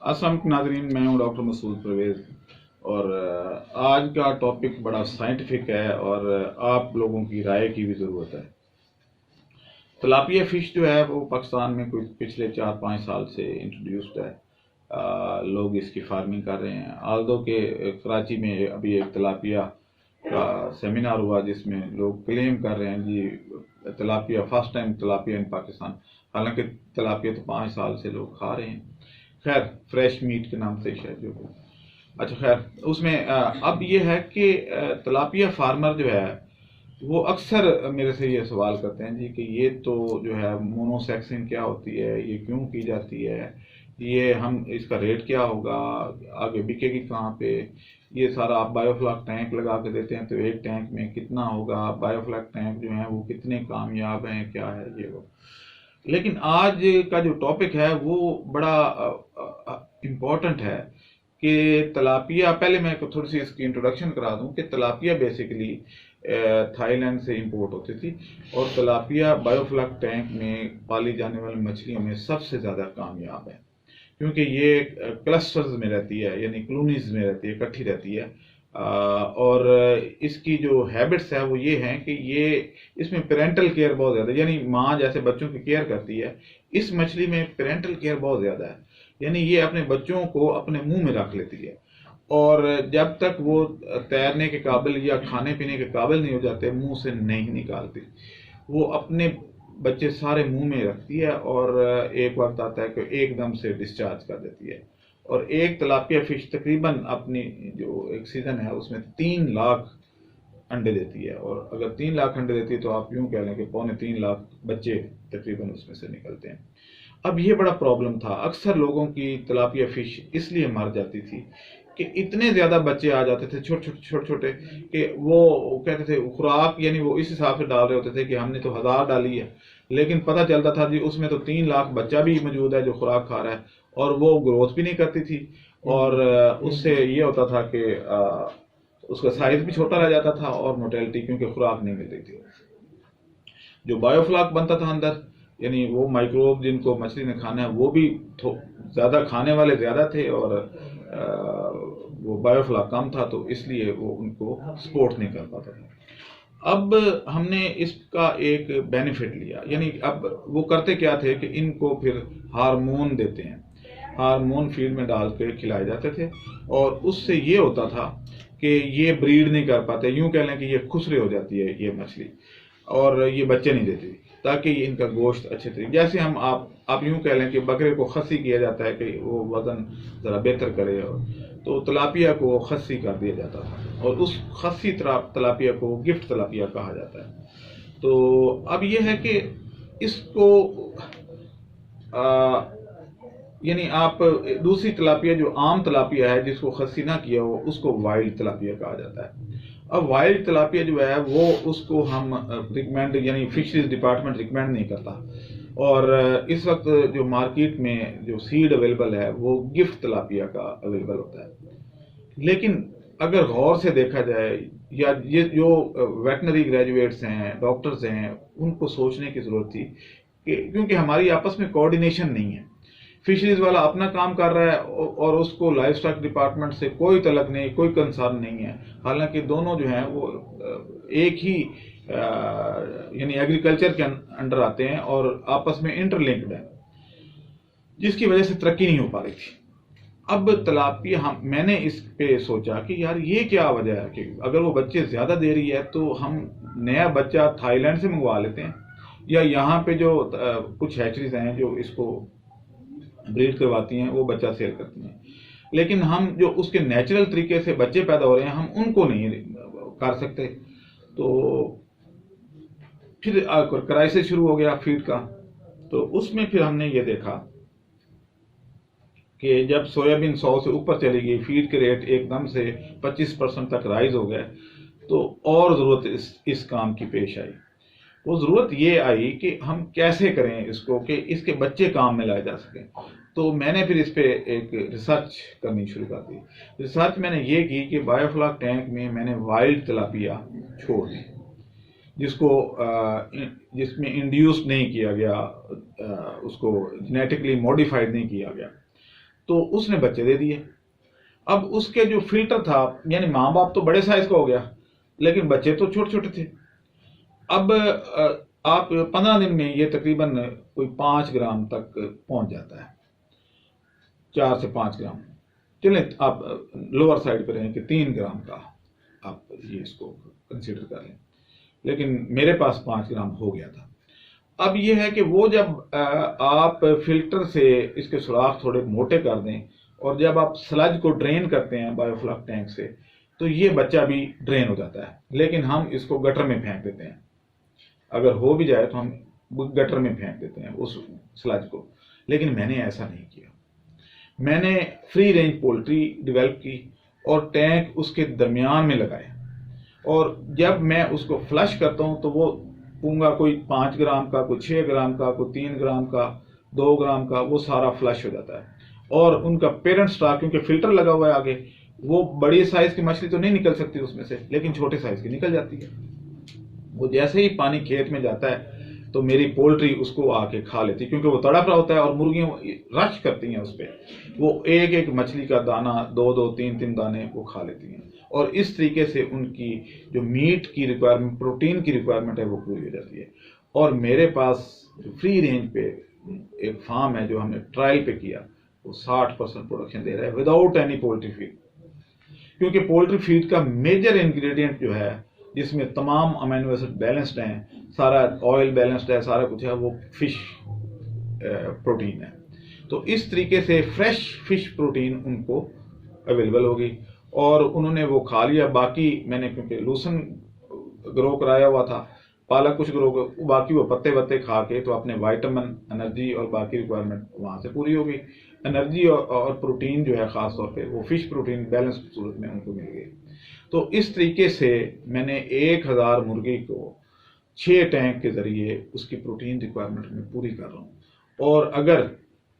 अस्सलाम वालेकुम नाज़रीन, मैं हूं डॉक्टर मसूद परवेज़। और आज का टॉपिक बड़ा साइंटिफिक है और आप लोगों की राय की भी ज़रूरत है। तिलापिया फ़िश जो है वो पाकिस्तान में कोई पिछले 4-5 साल से इंट्रोड्यूस्ड है। लोग इसकी फार्मिंग कर रहे हैं। आल्दो के कराची में अभी एक तिलापिया का सेमिनार हुआ जिसमें लोग क्लेम कर रहे हैं जी तिलापिया फर्स्ट टाइम तिलापिया इन पाकिस्तान। हालांकि तिलापिया तो 5 साल से लोग खा रहे हैं। खैर, फ्रेश मीट के नाम से शायद जो अच्छा खैर उसमें अब ये है कि तिलापिया फार्मर जो है वो अक्सर मेरे से ये सवाल करते हैं जी कि ये तो जो है मोनोसेक्सिंग क्या होती है, ये क्यों की जाती है, ये हम इसका रेट क्या होगा, आगे बिकेगी कहाँ पे, ये सारा आप बायोफ्लॉक टैंक लगा के देते हैं तो एक टैंक में कितना होगा, बायोफ्लॉक टैंक जो है वो कितने कामयाब हैं, क्या है ये वो। लेकिन आज का जो टॉपिक है वो बड़ा इम्पोर्टेंट है कि तिलापिया, पहले मैं थोड़ी सी इसकी इंट्रोडक्शन करा दूं कि तिलापिया बेसिकली थाईलैंड से इंपोर्ट होती थी और तिलापिया बायोफ्लॉक टैंक में पाली जाने वाली मछलियों में सबसे ज़्यादा कामयाब है क्योंकि ये क्लस्टर्स में रहती है, यानी कॉलोनीज में रहती है, इकट्ठी रहती है। और इसकी जो हैबिट्स है वो ये हैं कि ये इसमें पेरेंटल केयर बहुत ज़्यादा है, यानी माँ जैसे बच्चों की केयर करती है, इस मछली में पेरेंटल केयर बहुत ज़्यादा है। यानी ये अपने बच्चों को अपने मुंह में रख लेती है और जब तक वो तैरने के काबिल या खाने पीने के काबिल नहीं हो जाते मुंह से नहीं निकालती। वो अपने बच्चे सारे मुंह में रखती है और एक वक्त आता है कि एकदम से डिस्चार्ज कर देती है। और एक तिलापिया फिश तकरीबन अपनी जो एक सीज़न है उसमें 3 लाख अंडे देती है और अगर 3 लाख अंडे देती है तो आप यूं कह लें कि 3.25 लाख बच्चे तकरीबन उसमें से निकलते हैं। अब ये बड़ा प्रॉब्लम था, अक्सर लोगों की तिलापिया फिश इसलिए मर जाती थी कि इतने ज़्यादा बच्चे आ जाते थे छोटे छोटे छोटे छोटे कि वो कहते थे खुराक, यानी वो इस हिसाब से डाल रहे होते थे कि हमने तो 1000 डाली है, लेकिन पता चलता था जी उसमें तो 3 लाख बच्चा भी मौजूद है जो खुराक खा रहा है और वो ग्रोथ भी नहीं करती थी। और उससे ये होता था कि उसका साइज भी छोटा रह जाता था और मोटेलिटी, क्योंकि खुराक नहीं मिल रही थी। जो बायोफ्लाक बनता था अंदर, यानी वो माइक्रोब जिनको मछली ने खाना है वो भी ज़्यादा खाने वाले ज़्यादा थे और वो बायोफ्लाक कम था, तो इसलिए वो उनको सपोर्ट नहीं कर पाता था। अब हमने इसका एक बेनिफिट लिया, यानी अब वो करते क्या थे कि इनको फिर हार्मोन देते हैं, हार्मोन फीड में डाल के खिलाए जाते थे और उससे ये होता था कि ये ब्रीड नहीं कर पाते, यूं कह लें कि ये खुसरे हो जाती है ये मछली और ये बच्चे नहीं देती, ताकि इनका गोश्त अच्छे तरीके, जैसे हम आप यूं कह लें कि बकरे को खस्सी किया जाता है कि वो वजन ज़रा बेहतर करे, और तो तिलापिया को खस्सी कर दिया जाता था और उस खस्सी तिलापिया को गिफ्ट तिलापिया कहा जाता है। तो अब ये है कि इसको यानी आप दूसरी तिलापिया जो आम तिलापिया है जिसको खस्सी ना किया हो उसको वाइल्ड तिलापिया कहा जाता है। अब वाइल्ड तिलापिया जो है वो उसको हम रिकमेंड, यानी फिशरीज डिपार्टमेंट रिकमेंड नहीं करता और इस वक्त जो मार्केट में जो सीड अवेलेबल है वो गिफ्ट तिलापिया का अवेलेबल होता है। लेकिन अगर गौर से देखा जाए, या ये जो वेटनरी ग्रेजुएट्स हैं, डॉक्टर्स हैं, उनको सोचने की ज़रूरत थी कि क्योंकि हमारी आपस में कोऑर्डिनेशन नहीं है, फिशरीज वाला अपना काम कर रहा है और उसको लाइफ स्टॉक डिपार्टमेंट से कोई तलक नहीं, कोई कंसर्न नहीं है, हालांकि दोनों जो हैं वो एक ही यानी एग्रीकल्चर के अंडर आते हैं और आपस में इंटरलिंक्ड है, जिसकी वजह से तरक्की नहीं हो पा रही थी। अब तिलापिया मैंने इस पे सोचा कि यार ये क्या वजह है कि अगर वो बच्चे ज़्यादा दे रही है तो हम नया बच्चा थाईलैंड से मंगवा लेते हैं, या यहाँ पे जो कुछ हैचरीज हैं जो इसको ब्रीड करवाती हैं वो बच्चा सेल करती हैं, लेकिन हम जो उसके नेचुरल तरीके से बच्चे पैदा हो रहे हैं हम उनको नहीं कर सकते। तो फिर क्राइसिस शुरू हो गया फीड का। तो उसमें फिर हमने ये देखा कि जब सोयाबीन 100 से ऊपर चली गई, फीड के रेट एकदम से 25% तक राइज हो गए, तो और ज़रूरत इस काम की पेश आई। वो ज़रूरत ये आई कि हम कैसे करें इसको कि इसके बच्चे काम में लाए जा सकें। तो मैंने फिर इस पे एक रिसर्च करनी शुरू कर दी। रिसर्च मैंने ये की कि बायोफ्लॉक टैंक में मैंने वाइल्ड तिलापिया छोड़ दी, जिसको जिसमें इंड्यूस नहीं किया गया, उसको जेनेटिकली मॉडिफाइड नहीं किया गया। तो उसने बच्चे दे दिए। अब उसके जो फिल्टर था, यानी माँ बाप तो बड़े साइज का हो गया, लेकिन बच्चे तो छोटे छोटे थे। अब आप 15 दिन में ये तकरीबन कोई 5 ग्राम तक पहुंच जाता है, 4 से 5 ग्राम। चलें आप लोअर साइड पर रहें कि 3 ग्राम का आप ये इसको कंसीडर कर लें, लेकिन मेरे पास 5 ग्राम हो गया था। अब ये है कि वो जब आप फिल्टर से इसके सुराख थोड़े मोटे कर दें और जब आप स्लज को ड्रेन करते हैं बायोफ्लक टैंक से, तो ये बच्चा भी ड्रेन हो जाता है, लेकिन हम इसको गटर में फेंक देते हैं। अगर हो भी जाए तो हम गटर में फेंक देते हैं उस स्लज को, लेकिन मैंने ऐसा नहीं किया। मैंने फ्री रेंज पोल्ट्री डेवलप की और टैंक उसके दरमियान में लगाए, और जब मैं उसको फ्लश करता हूं तो वो पूंगा कोई 5 ग्राम का, कोई 6 ग्राम का, कोई 3 ग्राम का, 2 ग्राम का, वो सारा फ्लश हो जाता है। और उनका पेरेंट स्टॉक, क्योंकि फिल्टर लगा हुआ है आगे, वो बड़ी साइज की मछली तो नहीं निकल सकती उसमें से, लेकिन छोटे साइज की निकल जाती है। वो जैसे ही पानी खेत में जाता है तो मेरी पोल्ट्री उसको आके खा लेती है, क्योंकि वो तड़प रहा होता है और मुर्गियां रश करती हैं उस पर। वो एक एक मछली का दाना, 2-2, 3-3 दाने वो खा लेती हैं, और इस तरीके से उनकी जो मीट की रिक्वायरमेंट, प्रोटीन की रिक्वायरमेंट है, वो पूरी हो जाती है। और मेरे पास जो फ्री रेंज पे एक फार्म है जो हमने ट्रायल पे किया, वो 60% प्रोडक्शन दे रहा है विदाउट एनी पोल्ट्री फीड। क्योंकि पोल्ट्री फीड का मेजर इंग्रेडिएंट जो है, जिसमें तमाम अमीनो एसिड बैलेंस्ड हैं, सारा ऑयल बैलेंस्ड है, सारा कुछ है, वो फिश प्रोटीन है। तो इस तरीके से फ्रेश फिश प्रोटीन उनको अवेलेबल होगी और उन्होंने वो खा लिया। बाकी मैंने, क्योंकि लूसन ग्रो कराया हुआ था, पालक कुछ ग्रो, बाकी वो पत्ते वत्ते खा के तो अपने वाइटामिन, एनर्जी और बाकी रिक्वायरमेंट वहाँ से पूरी हो गई। एनर्जी और प्रोटीन जो है ख़ास तौर पे वो फिश प्रोटीन बैलेंस्ड सूरत में उनको मिल गई। तो इस तरीके से मैंने 1000 मुर्गी को 6 टैंक के ज़रिए उसकी प्रोटीन रिक्वायरमेंट में पूरी कर रहा हूँ। और अगर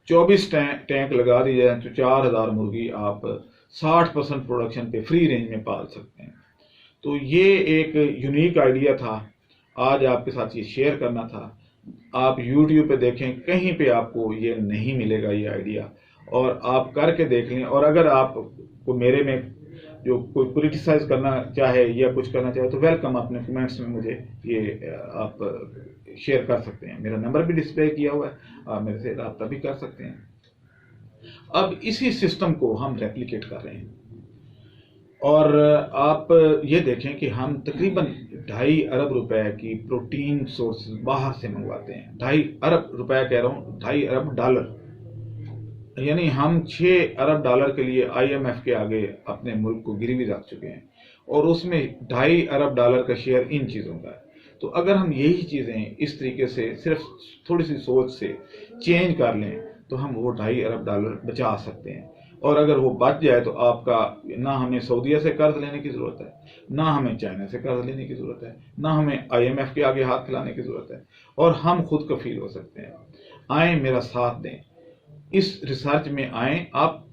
24 टैंक लगा दिए जाए तो 4000 मुर्गी आप 60% प्रोडक्शन पे फ्री रेंज में पाल सकते हैं। तो ये एक यूनिक आइडिया था, आज आपके साथ ये शेयर करना था। आप YouTube पे देखें, कहीं पे आपको ये नहीं मिलेगा ये आइडिया, और आप करके देख लें। और अगर आप को मेरे में जो कोई क्रिटिसाइज करना चाहे या कुछ करना चाहे तो वेलकम, अपने कमेंट्स में मुझे ये आप शेयर कर सकते हैं। मेरा नंबर भी डिस्प्ले किया हुआ है, आप मेरे से रब्ता भी कर सकते हैं। अब इसी सिस्टम को हम रेप्लिकेट कर रहे हैं, और आप ये देखें कि हम तकरीबन 2.5 अरब रुपए की प्रोटीन सोर्सेज बाहर से मंगवाते हैं। 2.5 अरब रुपए कह रहा हूँ, 2.5 अरब डॉलर, यानी हम 6 अरब डॉलर के लिए IMF के आगे अपने मुल्क को गिरवी रख चुके हैं, और उसमें 2.5 अरब डॉलर का शेयर इन चीज़ों का है। तो अगर हम यही चीज़ें इस तरीके से सिर्फ थोड़ी सी सोच से चेंज कर लें तो हम वो 2.5 अरब डॉलर बचा सकते हैं। और अगर वो बच जाए तो आपका ना हमें सऊदीया से कर्ज लेने की ज़रूरत है, ना हमें चाइना से कर्ज लेने की ज़रूरत है, ना हमें IMF के आगे हाथ फैलाने की ज़रूरत है, और हम खुद कफील हो सकते हैं। आए, मेरा साथ दें, इस रिसर्च में आए। आप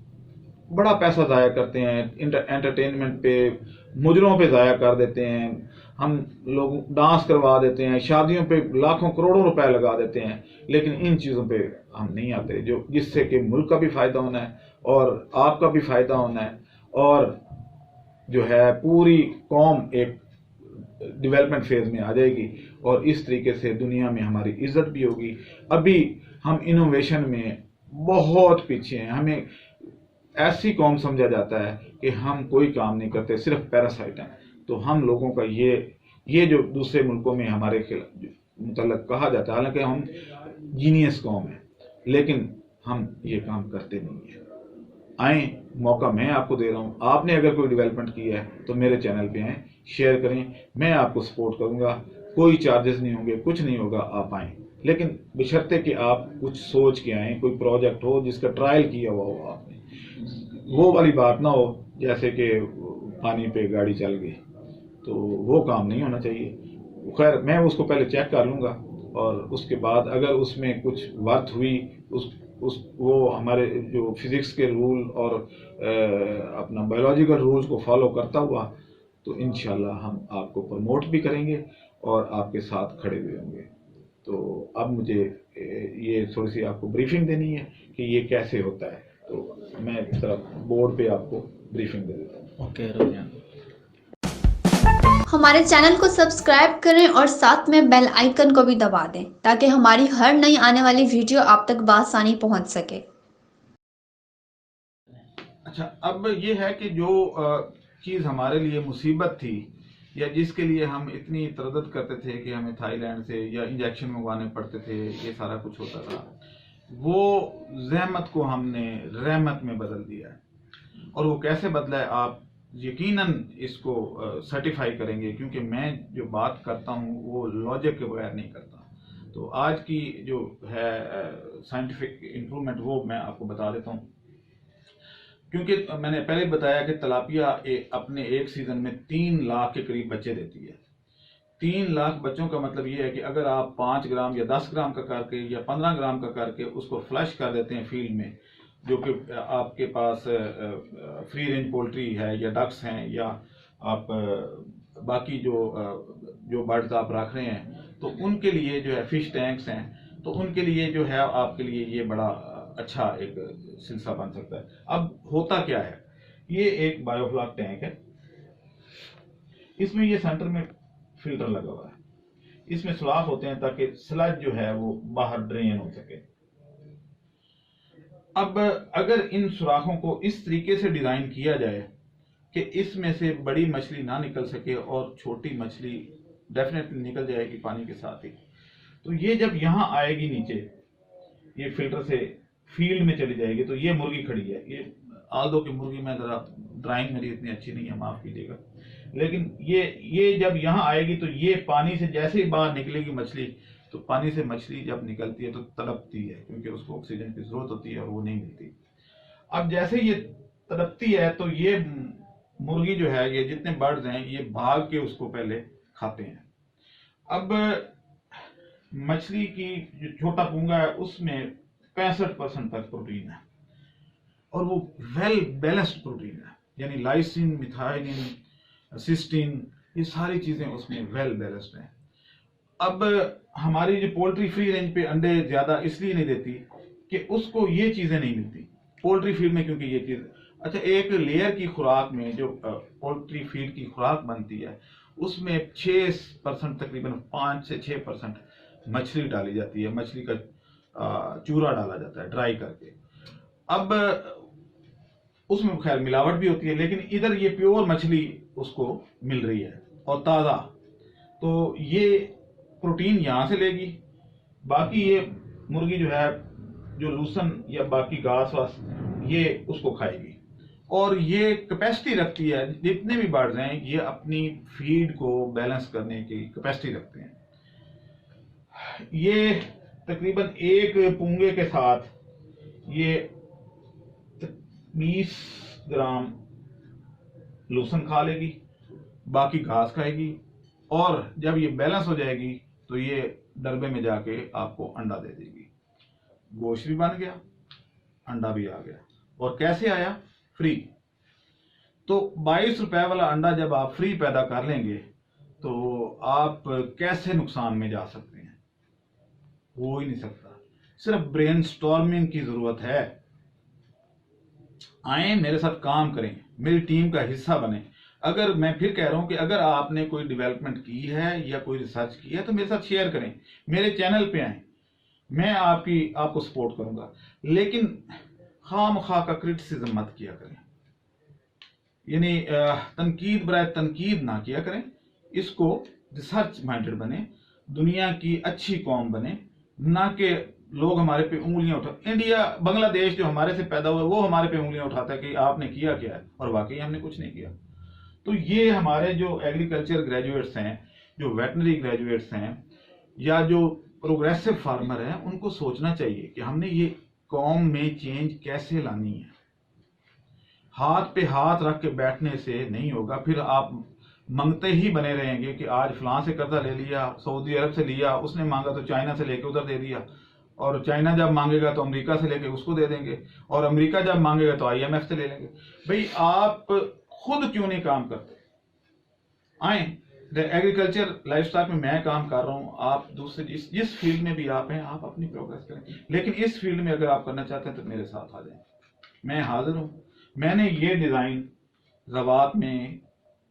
बड़ा पैसा ज़ाया करते हैं एंटरटेनमेंट पे, मुजरों पे ज़ाया कर देते हैं, हम लोग डांस करवा देते हैं, शादियों पे लाखों करोड़ों रुपए लगा देते हैं, लेकिन इन चीज़ों पे हम नहीं आते जो जिससे कि मुल्क का भी फ़ायदा होना है और आपका भी फ़ायदा होना है, और जो है पूरी कौम एक डेवलपमेंट फेज में आ जाएगी, और इस तरीके से दुनिया में हमारी इज्जत भी होगी। अभी हम इनोवेशन में बहुत पीछे हैं, हमें ऐसी कौम समझा जाता है कि हम कोई काम नहीं करते, सिर्फ पैरासाइट हैं। तो हम लोगों का ये जो दूसरे मुल्कों में हमारे मतलब कहा जाता है, हालांकि हम जीनियस कौम है, लेकिन हम ये काम करते नहीं है। आए, मौका मैं आपको दे रहा हूँ, आपने अगर कोई डेवलपमेंट की है तो मेरे चैनल पे आएँ, शेयर करें, मैं आपको सपोर्ट करूँगा। कोई चार्जेस नहीं होंगे, कुछ नहीं होगा, आप आएँ, लेकिन बशर्ते कि आप कुछ सोच के आएँ, कोई प्रोजेक्ट हो जिसका ट्रायल किया हुआ हो आपने। वो वाली बात ना हो जैसे कि पानी पे गाड़ी चल गई, तो वो काम नहीं होना चाहिए। खैर, मैं उसको पहले चेक कर लूँगा, और उसके बाद अगर उसमें कुछ वर्थ हुई, वो हमारे जो फिज़िक्स के रूल और अपना बायोलॉजिकल रूल्स को फॉलो करता हुआ, तो इंशाल्लाह हम आपको प्रमोट भी करेंगे और आपके साथ खड़े हुए होंगे। तो अब मुझे ये थोड़ी सी आपको ब्रीफिंग देनी है कि ये कैसे होता है। तो मैं जरा बोर्ड पे आपको ब्रीफिंग दे देता हूँ। ओके रुझान, हमारे चैनल को सब्सक्राइब करें और साथ में बेल आइकन को भी दबा दें ताकि हमारी हर नई आने वाली वीडियो आप तक बआसानी पहुंच सके। अच्छा, अब ये है कि जो चीज़ हमारे लिए मुसीबत थी या जिसके लिए हम इतनी तरद्दुद करते थे कि हमें थाईलैंड से या इंजेक्शन मंगवाने पड़ते थे, ये सारा कुछ होता था, वो जहमत को हमने रहमत में बदल दिया है। और वो कैसे बदला है आप यकीनन इसको सर्टिफाई करेंगे, क्योंकि मैं जो बात करता हूँ वो लॉजिक के बगैर नहीं करता। तो आज की जो है साइंटिफिक इम्प्रूवमेंट वो मैं आपको बता देता हूँ। क्योंकि मैंने पहले बताया कि तलापिया अपने एक सीजन में 3 लाख के करीब बच्चे देती है। 3 लाख बच्चों का मतलब ये है कि अगर आप 5 ग्राम या 10 ग्राम का करके या 15 ग्राम का करके उसको फ्लश कर देते हैं फील्ड में, जो कि आपके पास फ्री रेंज पोल्ट्री है या डक्स हैं या आप बाकी जो बर्ड्स आप रख रहे हैं, तो उनके लिए जो है फिश टैंक्स हैं, तो उनके लिए जो है आपके लिए ये बड़ा अच्छा एक सिलसिला बन सकता है। अब होता क्या है, ये एक बायोफ्लॉक टैंक है, इसमें ये सेंटर में फिल्टर लगा हुआ है, इसमें सुराख होते हैं ताकि स्लज जो है वो बाहर ड्रेन हो सके। अब अगर इन सुराखों को इस तरीके से डिजाइन किया जाए कि इसमें से बड़ी मछली ना निकल सके और छोटी मछली डेफिनेटली निकल जाएगी पानी के साथ ही, तो ये जब यहाँ आएगी नीचे, ये फिल्टर से फील्ड में चली जाएगी, तो ये मुर्गी खड़ी है, ये आल्दो की मुर्गी में जरा ड्राइंग मेरी इतनी अच्छी नहीं है, माफ कीजिएगा, लेकिन ये जब यहाँ आएगी तो ये पानी से जैसे ही बाहर निकलेगी मछली, तो पानी से मछली जब निकलती है तो तड़पती है, क्योंकि उसको ऑक्सीजन की जरूरत होती है और वो नहीं मिलती। अब जैसे ये तड़पती है तो ये मुर्गी जो है, ये जितने बर्ड्स हैं, ये भाग के उसको पहले खाते हैं। अब मछली की जो छोटा पूंगा है उसमें 65% तक प्रोटीन है और वो वेल बैलेंस्ड प्रोटीन है, यानी लाइसिन, मिथाइलिन, सिस्टीन, ये सारी चीजें उसमें वेल बैलेंस्ड हैं। अब हमारी जो पोल्ट्री फ्री रेंज पे अंडे ज्यादा इसलिए नहीं देती कि उसको ये चीजें नहीं मिलती पोल्ट्री फीड में, क्योंकि ये चीज अच्छा, एक लेयर की खुराक में जो पोल्ट्री फीड की खुराक बनती है उसमें 6% तकरीबन 5 से 6% मछली डाली जाती है, मछली का चूरा डाला जाता है ड्राई करके। अब उसमें खैर मिलावट भी होती है, लेकिन इधर ये प्योर मछली उसको मिल रही है और ताज़ा, तो ये प्रोटीन यहाँ से लेगी, बाकी ये मुर्गी जो है जो लूसन या बाकी घास वास ये उसको खाएगी। और ये कैपेसिटी रखती है, जितने भी बर्ड्स हैं ये अपनी फीड को बैलेंस करने की कैपेसिटी रखते हैं। ये तकरीबन एक पूंगे के साथ ये 20 ग्राम लूसन खा लेगी, बाकी घास खाएगी, और जब ये बैलेंस हो जाएगी तो ये डरबे में जाके आपको अंडा दे देगी। गोश्त भी बन गया, अंडा भी आ गया। और कैसे आया? फ्री। तो 22 रुपए वाला अंडा जब आप फ्री पैदा कर लेंगे तो आप कैसे नुकसान में जा सकते हैं? हो ही नहीं सकता। सिर्फ ब्रेन स्टॉर्मिंग की जरूरत है। आए मेरे साथ काम करें, मेरी टीम का हिस्सा बने। अगर मैं फिर कह रहा हूं कि अगर आपने कोई डेवलपमेंट की है या कोई रिसर्च की है तो मेरे साथ शेयर करें, मेरे चैनल पे आए, मैं आपको सपोर्ट करूंगा। लेकिन खामखा का क्रिटिसिज्म मत किया करें, यानी तनकीद बराए तनकीद ना किया करें। इसको रिसर्च माइंडेड बने, दुनिया की अच्छी कौम बने, ना कि लोग हमारे पे उंगलियां उठा। इंडिया बांग्लादेश जो हमारे से पैदा हुआ वो हमारे पे उंगलियां उठाता है कि आपने किया क्या है, और वाकई हमने कुछ नहीं किया। तो ये हमारे जो एग्रीकल्चर ग्रेजुएट्स हैं, जो वेटनरी ग्रेजुएट्स हैं, या जो प्रोग्रेसिव फार्मर हैं, उनको सोचना चाहिए कि हमने ये कौम में चेंज कैसे लानी है। हाथ पे हाथ रख के बैठने से नहीं होगा, फिर आप मांगते ही बने रहेंगे कि आज फलां से कर्जा ले लिया, सऊदी अरब से लिया, उसने मांगा तो चाइना से लेके उधर दे दिया, और चाइना जब मांगेगा तो अमेरिका से लेके उसको दे देंगे, और अमेरिका जब मांगेगा तो IMF से ले लेंगे। भाई आप खुद क्यों नहीं काम करते? आए एग्रीकल्चर लाइफस्टाइल में मैं काम कर रहा हूं, आप दूसरे जिस फील्ड में भी आप हैं, आप अपनी प्रोग्रेस करें। लेकिन इस फील्ड में अगर आप करना चाहते हैं तो मेरे साथ आ जाएं। मैं हाजिर हूँ, मैंने ये डिज़ाइन ज़वात में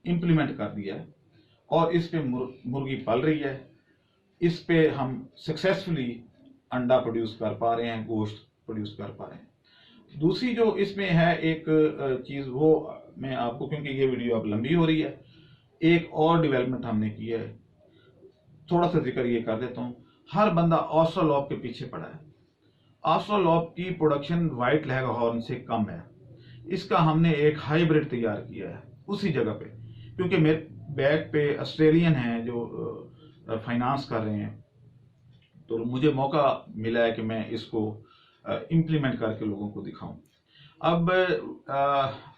इम्प्लीमेंट कर दिया है और इस पे मुर्गी पल रही है, इस पे हम सक्सेसफुली अंडा प्रोड्यूस कर पा रहे हैं, गोश्त प्रोड्यूस कर पा रहे हैं। दूसरी जो इसमें है एक चीज़, वो मैं आपको, क्योंकि ये वीडियो अब लंबी हो रही है, एक और डेवलपमेंट हमने की है, थोड़ा सा जिक्र ये कर देता हूँ। हर बंदा ऑस्ट्रेलॉप के पीछे पड़ा है। ऑस्ट्रेलॉप की प्रोडक्शन व्हाइट लेग हॉर्न से कम है। इसका हमने एक हाइब्रिड तैयार किया है उसी जगह पे, क्योंकि मेरे बैक पे ऑस्ट्रेलियन हैं जो फाइनेंस कर रहे हैं, तो मुझे मौका मिला है कि मैं इसको इम्प्लीमेंट करके लोगों को दिखाऊं। अब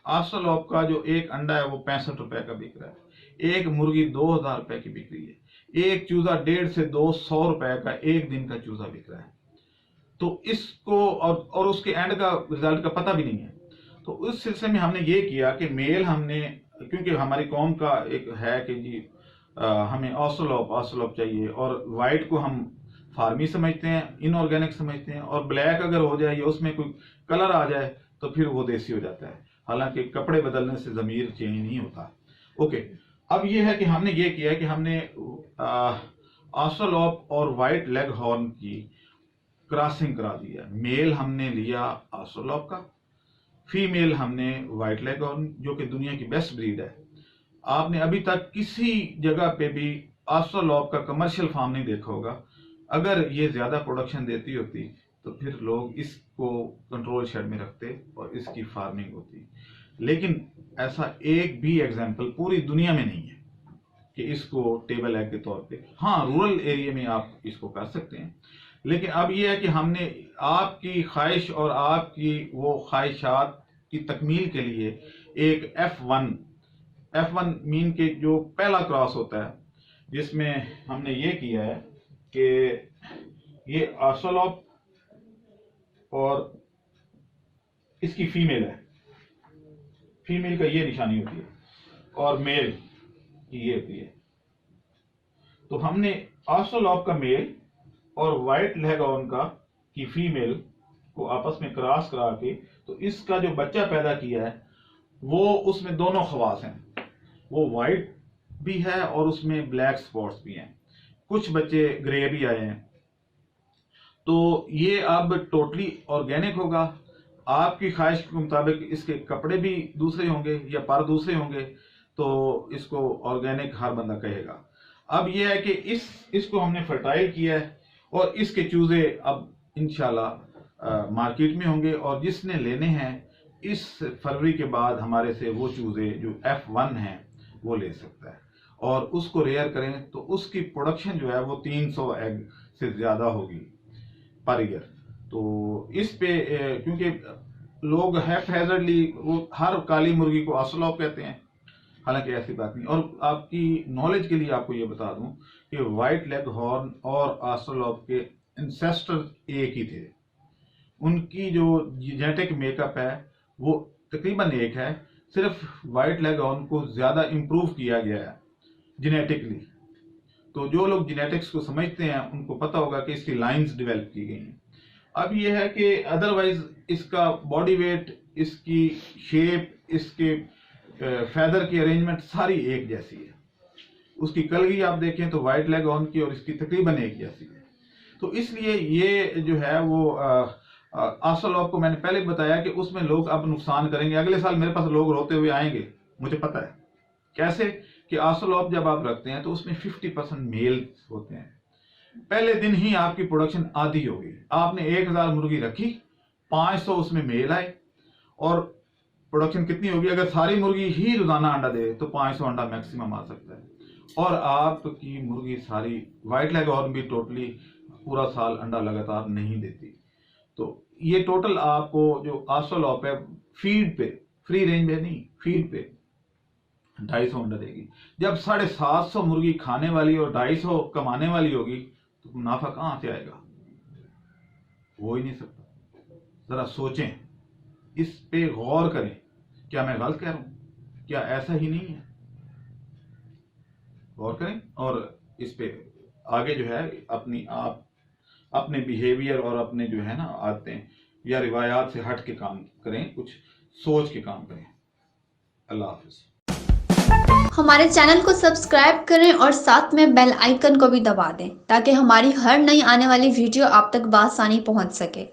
ऑस्ट्रेलॉप का जो एक अंडा है वो 65 रुपए का बिक रहा है, एक मुर्गी 2000 रुपए की बिक रही है, एक चूजा 150 से 200 रुपए का एक दिन का चूजा बिक रहा है। तो इसको और उसके एंड का रिजल्ट का पता भी नहीं है। तो उस सिलसिले में हमने ये किया कि मेल हमने, क्योंकि हमारी कौम का एक है कि जी हमें ऑस्ट्रेलॉप चाहिए, और वाइट को हम फार्मी समझते हैं, इनऑर्गेनिक समझते हैं, और ब्लैक अगर हो जाए या उसमें कोई कलर आ जाए तो फिर वो देसी हो जाता है। हालांकि कपड़े बदलने से जमीर चेंज नहीं होता। ओके, अब ये है कि हमने ये किया है कि हमने ऑस्ट्रेलॉप और वाइट लेग हॉर्न की क्रॉसिंग करा दिया। मेल हमने लिया ऑस्ट्रेलॉप का, फीमेल हमने वाइट लेग हॉर्न, जो कि दुनिया की बेस्ट ब्रीड है। आपने अभी तक किसी जगह पे भी ऑस्ट्रेलॉप का कमर्शियल फार्म नहीं देखा होगा। अगर ये ज्यादा प्रोडक्शन देती होती तो फिर लोग इसको कंट्रोल शेड में रखते और इसकी फार्मिंग होती, लेकिन ऐसा एक भी एग्जाम्पल पूरी दुनिया में नहीं है कि इसको टेबल एग के तौर पे, हाँ रूरल एरिया में आप इसको कर सकते हैं। लेकिन अब यह है कि हमने आपकी ख्वाहिश और आपकी वो ख्वाहिशात की तकमील के लिए एक F1 मीन के जो पहला क्रॉस होता है, जिसमें हमने ये किया है कि ये ऑस्ट्रेलॉप और इसकी फीमेल है, फीमेल का ये निशानी होती है और मेल की ये होती है। तो हमने ऑस्ट्रेलॉप का मेल और वाइट लेगहॉर्न का की फीमेल को आपस में क्रॉस करा के, तो इसका जो बच्चा पैदा किया है वो उसमें दोनों खवास हैं, वो वाइट भी है और उसमें ब्लैक स्पॉट्स भी हैं, कुछ बच्चे ग्रे भी आए हैं। तो ये अब टोटली ऑर्गेनिक होगा। आपकी ख्वाहिश के मुताबिक इसके कपड़े भी दूसरे होंगे या पर दूसरे होंगे, तो इसको ऑर्गेनिक हर बंदा कहेगा। अब यह है कि इसको हमने फर्टाइल किया है और इसके चूजे अब इंशाल्लाह मार्केट में होंगे, और जिसने लेने हैं इस फरवरी के बाद हमारे से वो चूजे जो F1 हैं वो ले सकता है, और उसको रेयर करें तो उसकी प्रोडक्शन जो है वो 300 एग से ज्यादा होगी पर ईयर। तो इस पे क्योंकि लोग हैफेजर्डली वो हर काली मुर्गी को ऑस्ट्रेलॉप कहते हैं, हालांकि ऐसी बात नहीं। और आपकी नॉलेज के लिए आपको ये बता दूं कि वाइट लेग हॉर्न और ऑस्ट्रेलॉप के इंसेस्टर एक ही थे, उनकी जो जेनेटिक मेकअप है वो तकरीबन एक है, सिर्फ वाइट लेग हॉर्न को ज्यादा इंप्रूव किया गया है जेनेटिकली। तो जो लोग जेनेटिक्स को समझते हैं उनको पता होगा कि इसकी लाइंस डेवलप की गई हैं। अब यह है कि अदरवाइज इसका बॉडी वेट, इसकी शेप, इसके फेदर की अरेंजमेंट सारी एक जैसी है। उसकी कलगी आप देखें तो वाइट लेग हॉर्न की और इसकी तकरीबन एक जैसी है। तो इसलिए ये जो है वो ऑस्ट्रेलॉप को मैंने पहले बताया कि उसमें लोग अब नुकसान करेंगे। अगले साल मेरे पास लोग रोते हुए आएंगे, मुझे पता है कैसे, कि ऑस्ट्रेलॉप जब आप रखते हैं तो उसमें 50% मेल होते हैं। पहले दिन ही आपकी प्रोडक्शन आधी होगी। आपने 1000 मुर्गी रखी, 500 उसमें मेल आए, और प्रोडक्शन कितनी होगी? अगर सारी मुर्गी ही रोजाना अंडा दे तो 500 अंडा मैक्सिमम आ सकता है, और आपकी मुर्गी सारी वाइट लेग हॉर्न भी टोटली पूरा साल अंडा लगातार नहीं देती। तो ये टोटल आपको जो ऑस्ट्रेलॉप है फीड पे, फ्री रेंज में नहीं, फीड पे 250 अंडा देगी। जब 750 मुर्गी खाने वाली और 250 कमाने वाली होगी तो मुनाफा कहां से आएगा? हो ही नहीं सकता। जरा सोचें, इस पे गौर करें। क्या मैं गलत कह रहा हूं? क्या ऐसा ही नहीं है? गौर करें और इस पे आगे जो है अपने बिहेवियर और अपने जो है ना आदतें या रिवायात से हट के काम करें, कुछ सोच के काम करें। अल्लाह हाफिज। हमारे चैनल को सब्सक्राइब करें और साथ में बेल आइकन को भी दबा दें ताकि हमारी हर नई आने वाली वीडियो आप तक बआसानी पहुंच सके।